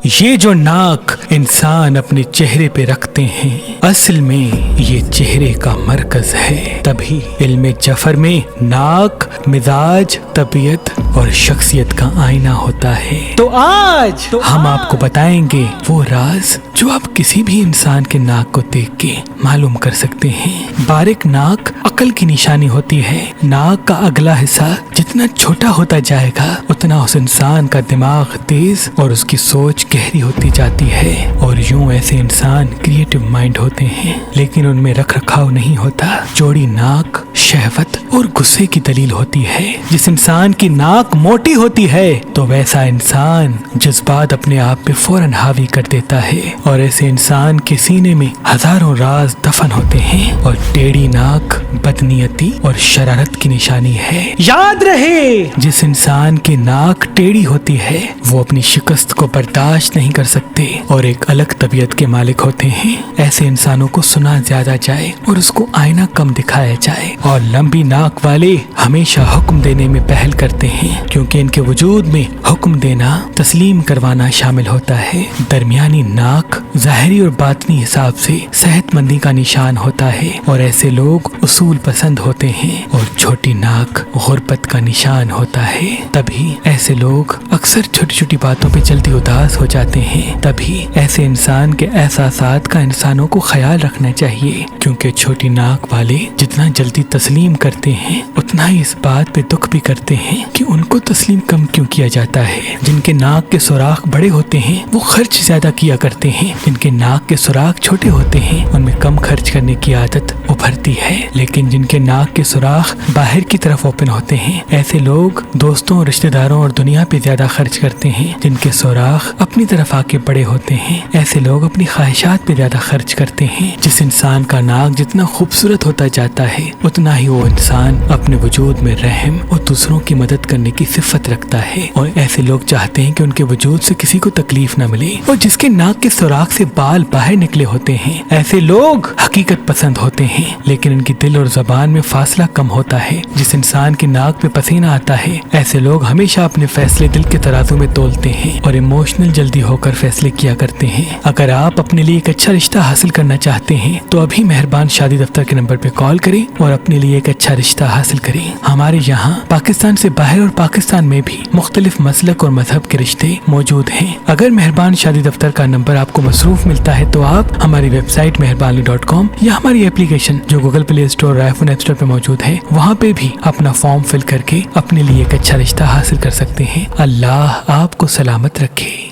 یہ جو ناک انسان اپنے چہرے پہ رکھتے ہیں اصل میں یہ چہرے کا مرکز ہے. تبھی علم جفر میں ناک مزاج، طبیعت اور شخصیت کا آئینہ ہوتا ہے. تو آج ہم آپ کو بتائیں گے وہ راز جو آپ کسی بھی انسان کے ناک کو دیکھ کے معلوم کر سکتے ہیں. باریک ناک عقل کی نشانی ہوتی ہے. ناک کا اگلا حصہ جتنا چھوٹا ہوتا جائے گا اتنا اس انسان کا دماغ تیز اور اس کی سوچ گہری ہوتی جاتی ہے. اور یوں ایسے انسان کریٹو مائنڈ ہوتے ہیں لیکن ان میں رکھ رکھاؤ نہیں ہوتا. چوڑی ناک شہوت اور غصے کی دلیل ہوتی ہے. جس انسان کی ناک موٹی ہوتی ہے تو ویسا انسان جذبات اپنے آپ پہ فوراً حاوی کر دیتا ہے اور ایسے انسان کے سینے میں ہزاروں راز دفن ہوتے ہیں. اور ٹیڑھی ناک بدنیتی اور شرارت کی نشانی ہے. یاد رہے جس انسان کی ناک ٹیڑھی ہوتی ہے وہ اپنی شکست کو برداشت نہیں کر سکتے اور ایک الگ طبیعت کے مالک ہوتے ہیں. ایسے انسانوں کو سنا زیادہ جائے اور اس کو آئینہ کم دکھایا جائے. اور لمبی ناک والے ہمیشہ حکم دینے میں پہل کرتے ہیں کیونکہ ان کے وجود میں حکم دینا تسلیم کروانا شامل ہوتا ہے. درمیانی ناک ظاہری اور باطنی حساب سے صحت مندی کا نشان ہوتا ہے اور ایسے لوگ اصول پسند ہوتے ہیں. اور چھوٹی ناک غربت کا نشان ہوتا ہے. تبھی ایسے لوگ اکثر چھوٹی چھوٹی باتوں پہ جلدی اداس ہو جاتے ہیں. تبھی ایسے انسان کے احساسات کا انسانوں کو خیال رکھنا چاہیے کیونکہ چھوٹی ناک والے جتنا جلدی تسلیم کرتے ہیں اتنا ہی اس بات پہ دکھ بھی کرتے ہیں کہ ان کو تسلیم کم کیوں کیا جاتا ہے. جن کے ناک کے سوراخ بڑے ہوتے ہیں وہ خرچ زیادہ کیا کرتے ہیں. جن کے ناک کے سوراخ چھوٹے ہوتے ہیں ان میں کم خرچ کرنے کی عادت ابھرتی ہے. لیکن جن کے ناک کے سوراخ باہر کی طرف اوپن ہوتے ہیں ایسے لوگ دوستوں، رشتہ داروں اور دنیا پہ زیادہ خرچ کرتے ہیں. جن کے سوراخ اپنی طرف آ کے بڑے ہوتے ہیں ایسے لوگ اپنی خواہشات پہ زیادہ خرچ کرتے ہیں. جس انسان کا ناک جتنا خوبصورت ہوتا جاتا ہے اتنا ہی وہ انسان اپنے وجود میں رحم اور دوسروں کی مدد کرنے کی صفت رکھتا ہے. اور ایسے لوگ چاہتے ہیں کہ ان کے وجود سے کسی کو تکلیف نہ ملے. اور جس کے ناک کے سوراخ سے بال باہر نکلے ہوتے ہیں ایسے لوگ حقیقت پسند ہوتے ہیں لیکن ان کی دل اور زبان میں فاصلہ کم ہوتا ہے. جس انسان کی ناک پہ پسینہ آتا ہے ایسے لوگ ہمیشہ اپنے فیصلے دل کے ترازو میں تولتے ہیں اور ایموشنل جلدی ہو کر فیصلے کیا کرتے ہیں. اگر آپ اپنے لیے ایک اچھا رشتہ حاصل کرنا چاہتے ہیں تو ابھی مہربان شادی دفتر کے نمبر پہ کال کریں اور اپنے لیے ایک اچھا رشتہ حاصل کریں. ہمارے یہاں پاکستان سے باہر اور پاکستان میں بھی مختلف مسلک اور مذہب کے رشتے موجود ہیں. اگر مہربان شادی دفتر کا نمبر آپ کو مصروف ملتا ہے تو آپ ہماری ویب سائٹ مہربانی.com یا ہماری اپلیکیشن جو گوگل پلے اسٹور اور آئی فون ایپ اسٹور پہ موجود ہے وہاں پہ بھی اپنا فارم فل کر کے اپنے لیے ایک اچھا رشتہ حاصل کر سکتے ہیں. اللہ آپ کو سلامت رکھے.